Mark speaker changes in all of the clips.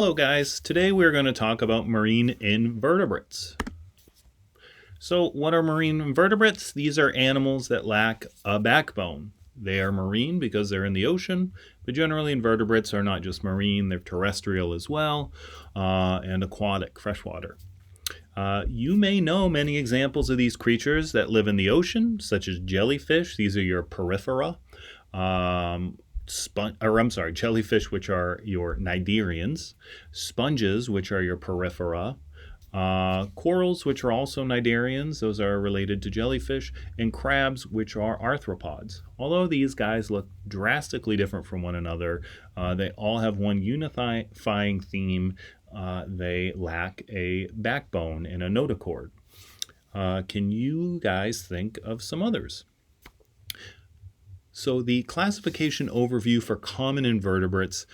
Speaker 1: Hello guys, today we're going to talk about marine invertebrates. So what are marine invertebrates? These are animals that lack a backbone. They are marine because they're in the ocean, but generally invertebrates are not just marine, they're terrestrial as well, and aquatic, freshwater. You may know many examples of these creatures that live in the ocean, such as jellyfish. These are your porifera. Jellyfish, which are your cnidarians, sponges, which are your porifera, corals, which are also cnidarians, those are related to jellyfish, and crabs, which are arthropods. Although these guys look drastically different from one another, they all have one unifying theme. They lack a backbone and a notochord. Can you guys think of some others? So the classification overview for common invertebrates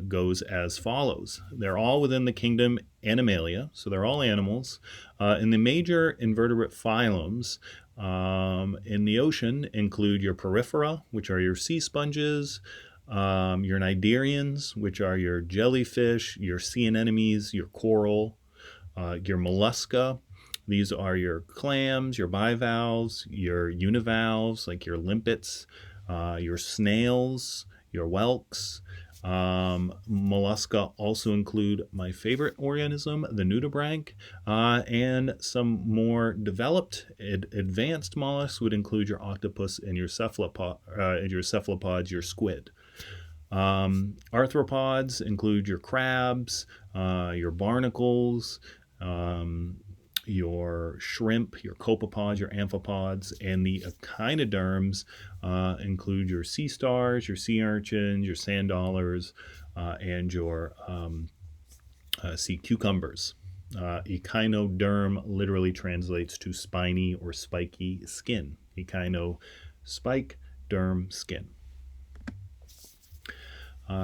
Speaker 1: goes as follows. They're all within the kingdom Animalia, so they're all animals. And the major invertebrate phylums in the ocean include your porifera, which are your sea sponges, your cnidarians, which are your jellyfish, your sea anemones, your coral, your mollusca. These are your clams, your bivalves, your univalves, like your limpets, your snails, your whelks. Mollusca also include my favorite organism, the nudibranch, and some more developed, advanced mollusks would include your octopus and your cephalopods, your squid. Arthropods include your crabs, your barnacles, your shrimp, your copepods, your amphipods, and the echinoderms include your sea stars, your sea urchins, your sand dollars, and your sea cucumbers. Echinoderm literally translates to spiny or spiky skin. Echino, spike, derm, skin.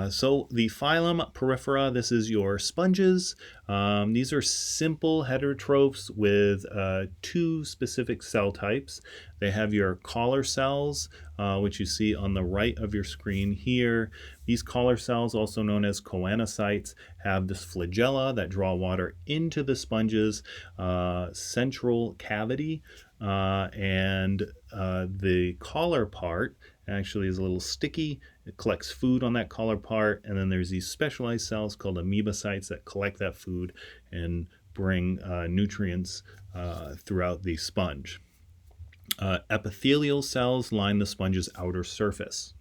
Speaker 1: So the phylum Porifera, this is your sponges. These are simple heterotrophs with two specific cell types. They have your collar cells, which you see on the right of your screen here. These collar cells, also known as choanocytes, have this flagella that draw water into the sponge's central cavity, and the collar part actually is a little sticky. It collects food on that collar part, and then there's these specialized cells called amoebocytes that collect that food and bring nutrients throughout the sponge. Epithelial cells line the sponge's outer surface.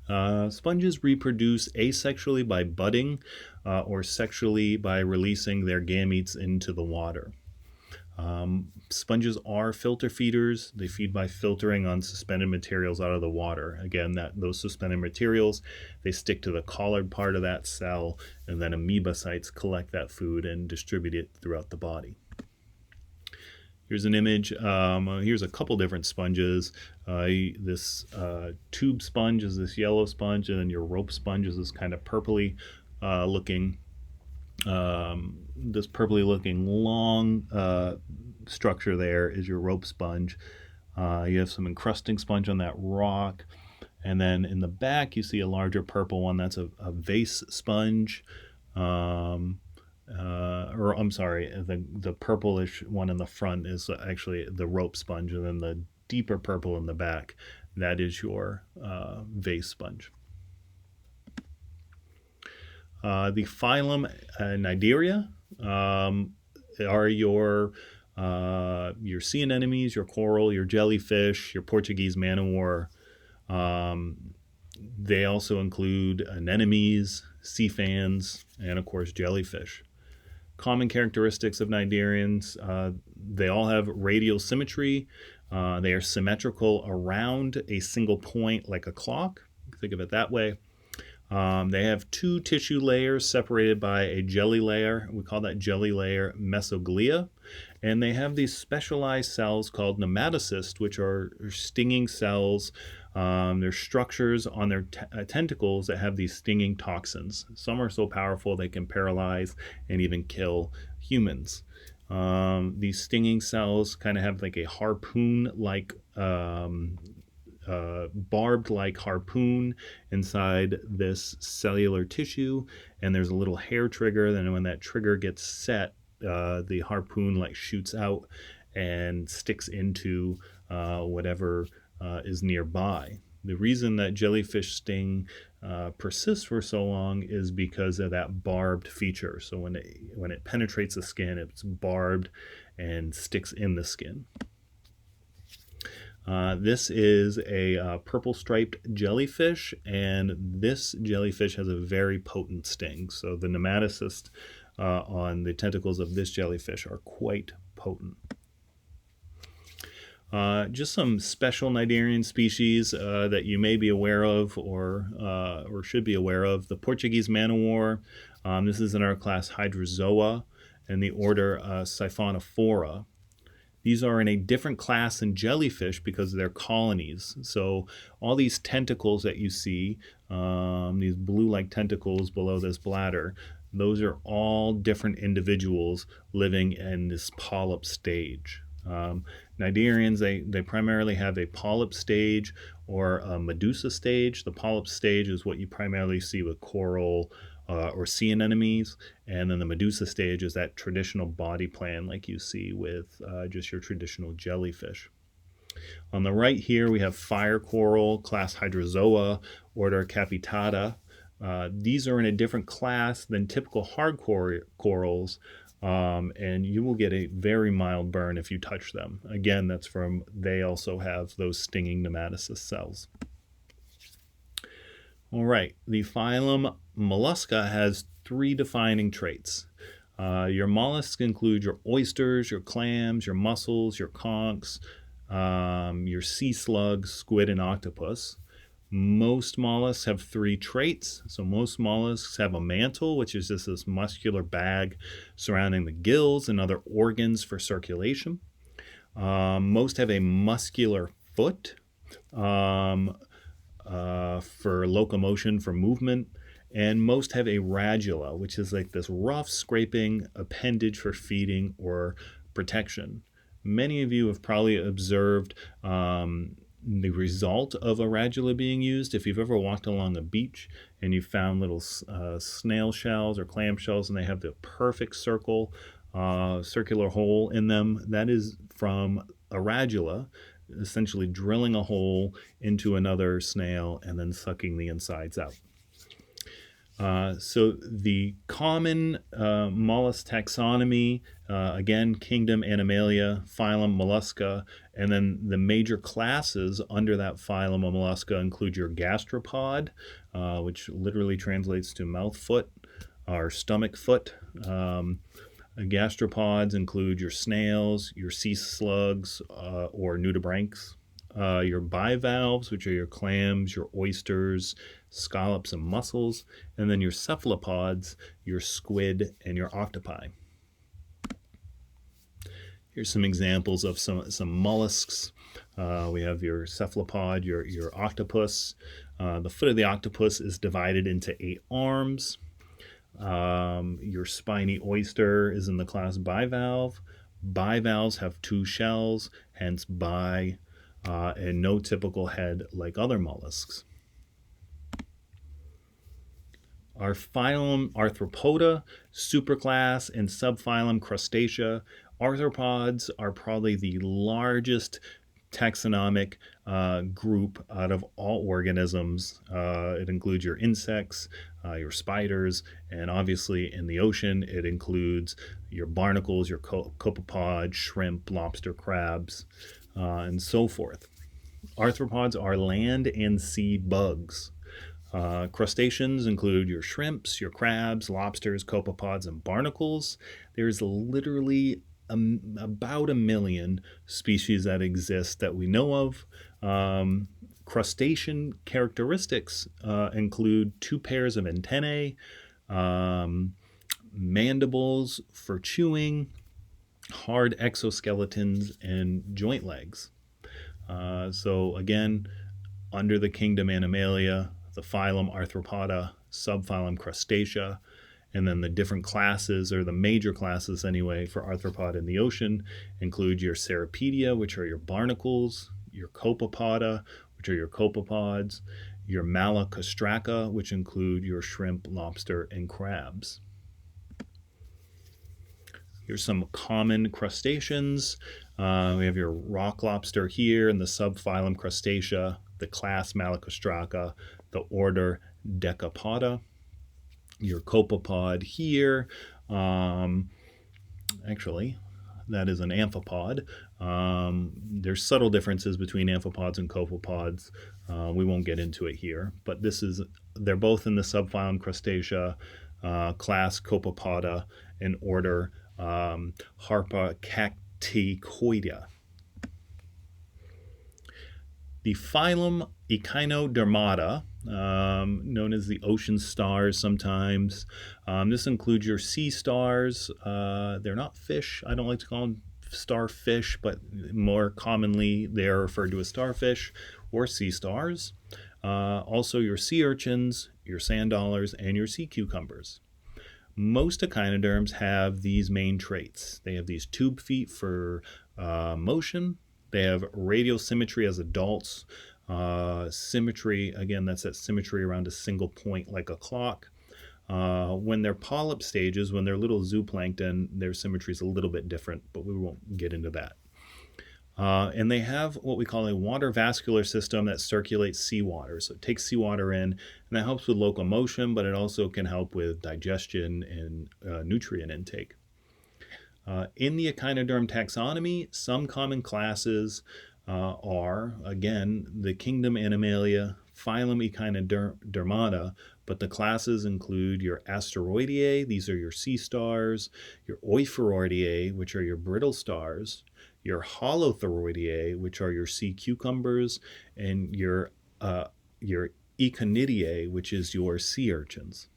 Speaker 1: Sponges reproduce asexually by budding or sexually by releasing their gametes into the water. Sponges are filter feeders. They feed by filtering on suspended materials out of the water. Again, those suspended materials, they stick to the collared part of that cell, and then amoebocytes collect that food and distribute it throughout the body. Here's an image. Here's a couple different sponges. This tube sponge is this yellow sponge, and then your rope sponge is this kind of purpley looking this purpley looking long structure there is your rope sponge. You have some encrusting sponge on that rock, and then in the back you see a larger purple one. That's a vase sponge, the purplish one in the front is actually the rope sponge, and then the deeper purple in the back, that is your vase sponge. The phylum Cnidaria are your sea anemones, your coral, your jellyfish, your Portuguese man-o'-war. They also include anemones, sea fans, and of course jellyfish. Common characteristics of cnidarians, they all have radial symmetry. They are symmetrical around a single point like a clock. Think of it that way. They have two tissue layers separated by a jelly layer. We call that jelly layer mesoglia. And they have these specialized cells called nematocysts, which are stinging cells. They're structures on their tentacles that have these stinging toxins. Some are so powerful they can paralyze and even kill humans. These stinging cells kind of have like a harpoon-like barbed like harpoon inside this cellular tissue, and there's a little hair trigger. Then when that trigger gets set, the harpoon like shoots out and sticks into whatever is nearby. The reason that jellyfish sting persists for so long is because of that barbed feature. So when it penetrates the skin, it's barbed and sticks in the skin. This is a purple striped jellyfish, and this jellyfish has a very potent sting. So the nematocysts on the tentacles of this jellyfish are quite potent. Just some special cnidarian species that you may be aware of or should be aware of. The Portuguese man-o-war. This is in our class Hydrozoa in the order Siphonophora. These are in a different class than jellyfish because they're colonies. So all these tentacles that you see, these blue-like tentacles below this bladder, those are all different individuals living in this polyp stage. Cnidarians, they primarily have a polyp stage or a medusa stage. The polyp stage is what you primarily see with coral or sea anemones, and then the medusa stage is that traditional body plan like you see with just your traditional jellyfish. On the right here we have fire coral, class Hydrozoa, order Capitata. These are in a different class than typical hard corals, and you will get a very mild burn if you touch them. Again, that's from they also have those stinging nematocyst cells. All right, the phylum Mollusca has 3 defining traits. Your mollusks include your oysters, your clams, your mussels, your conchs, your sea slugs, squid, and octopus. Most mollusks have 3 traits. So most mollusks have a mantle, which is just this muscular bag surrounding the gills and other organs for circulation. Most have a muscular foot for locomotion, for movement. And most have a radula, which is like this rough scraping appendage for feeding or protection. Many of you have probably observed the result of a radula being used. If you've ever walked along a beach and you found little snail shells or clam shells and they have the perfect circular hole in them, that is from a radula, essentially drilling a hole into another snail and then sucking the insides out. So the common mollusk taxonomy, again, kingdom Animalia, phylum Mollusca, and then the major classes under that phylum of Mollusca include your gastropod, which literally translates to mouth foot or stomach foot. Gastropods include your snails, your sea slugs or nudibranchs, your bivalves, which are your clams, your oysters, scallops, and mussels, and then your cephalopods, your squid, and your octopi. Here's some examples of some mollusks. We have your cephalopod, your octopus. The foot of the octopus is divided into 8 arms. Your spiny oyster is in the class bivalve. Bivalves have 2 shells, hence bi, and no typical head like other mollusks. Our phylum Arthropoda, superclass, and subphylum Crustacea. Arthropods are probably the largest taxonomic group out of all organisms. It includes your insects, your spiders, and obviously in the ocean it includes your barnacles, your copepods, shrimp, lobster, crabs, and so forth. Arthropods are land and sea bugs. Crustaceans include your shrimps, your crabs, lobsters, copepods, and barnacles. There's literally about 1 million species that exist that we know of. Crustacean characteristics include 2 pairs of antennae, mandibles for chewing, hard exoskeletons, and joint legs. So again, under the kingdom Animalia, the phylum Arthropoda, subphylum Crustacea, and then the different classes, or the major classes anyway, for arthropod in the ocean include your Ceropedia, which are your barnacles, your Copepoda, which are your copepods, your Malacostraca, which include your shrimp, lobster, and crabs. Here's some common crustaceans. We have your rock lobster here in the subphylum Crustacea, the class Malacostraca, the order Decapoda. Your copepod here. Actually, that is an amphipod. There's subtle differences between amphipods and copepods. We won't get into it here, but they're both in the subphylum Crustacea, class Copepoda, and order Harpacacticoidea. The phylum Echinodermata, known as the ocean stars sometimes. This includes your sea stars. They're not fish. I don't like to call them starfish, but more commonly they are referred to as starfish or sea stars. Also your sea urchins, your sand dollars, and your sea cucumbers. Most echinoderms have these main traits. They have these tube feet for motion. They have radial symmetry as adults. Symmetry, again, that's that symmetry around a single point like a clock. When they're polyp stages, when they're little zooplankton, their symmetry is a little bit different, but we won't get into that. And they have what we call a water vascular system that circulates seawater. So it takes seawater in, and that helps with locomotion, but it also can help with digestion and nutrient intake. In the echinoderm taxonomy, some common classes are, again, the kingdom Animalia, phylum Echinodermata, but the classes include your Asteroideae, these are your sea stars, your Euphoroideae, which are your brittle stars, your Holothuroideae, which are your sea cucumbers, and your Echinidae, which is your sea urchins.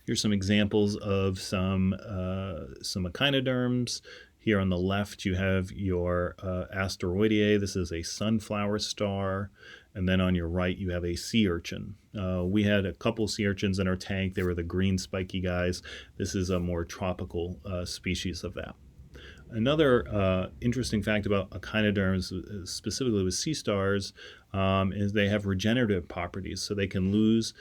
Speaker 1: Here's some examples of some echinoderms. Here on the left, you have your Asteroideae. This is a sunflower star. And then on your right, you have a sea urchin. We had a couple sea urchins in our tank. They were the green spiky guys. This is a more tropical species of that. Another interesting fact about echinoderms, specifically with sea stars, is they have regenerative properties. So they can lose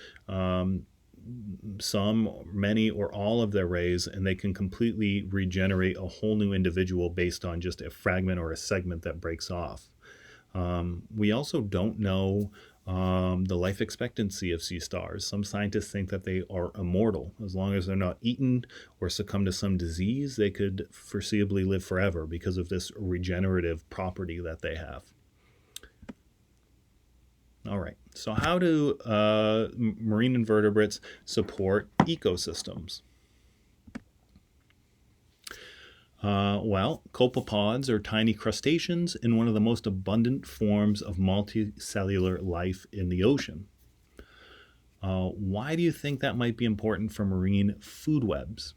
Speaker 1: some, many, or all of their rays, and they can completely regenerate a whole new individual based on just a fragment or a segment that breaks off. We also don't know the life expectancy of sea stars. Some scientists think that they are immortal. As long as they're not eaten or succumb to some disease, they could foreseeably live forever because of this regenerative property that they have. All right, so how do marine invertebrates support ecosystems? Well, copepods are tiny crustaceans in one of the most abundant forms of multicellular life in the ocean. Why do you think that might be important for marine food webs?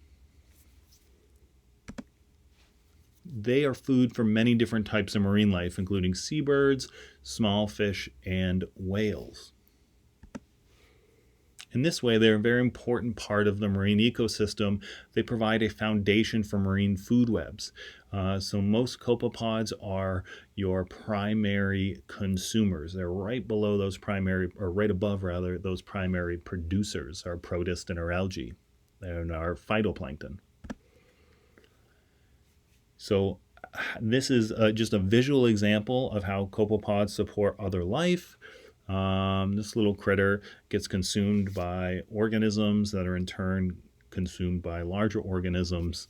Speaker 1: They are food for many different types of marine life, including seabirds, small fish, and whales. In this way, they're a very important part of the marine ecosystem. They provide a foundation for marine food webs. So most copepods are your primary consumers. They're right below those primary, or right above rather, those primary producers, our protist and our algae, and our phytoplankton. So this is just a visual example of how copepods support other life. This little critter gets consumed by organisms that are in turn consumed by larger organisms.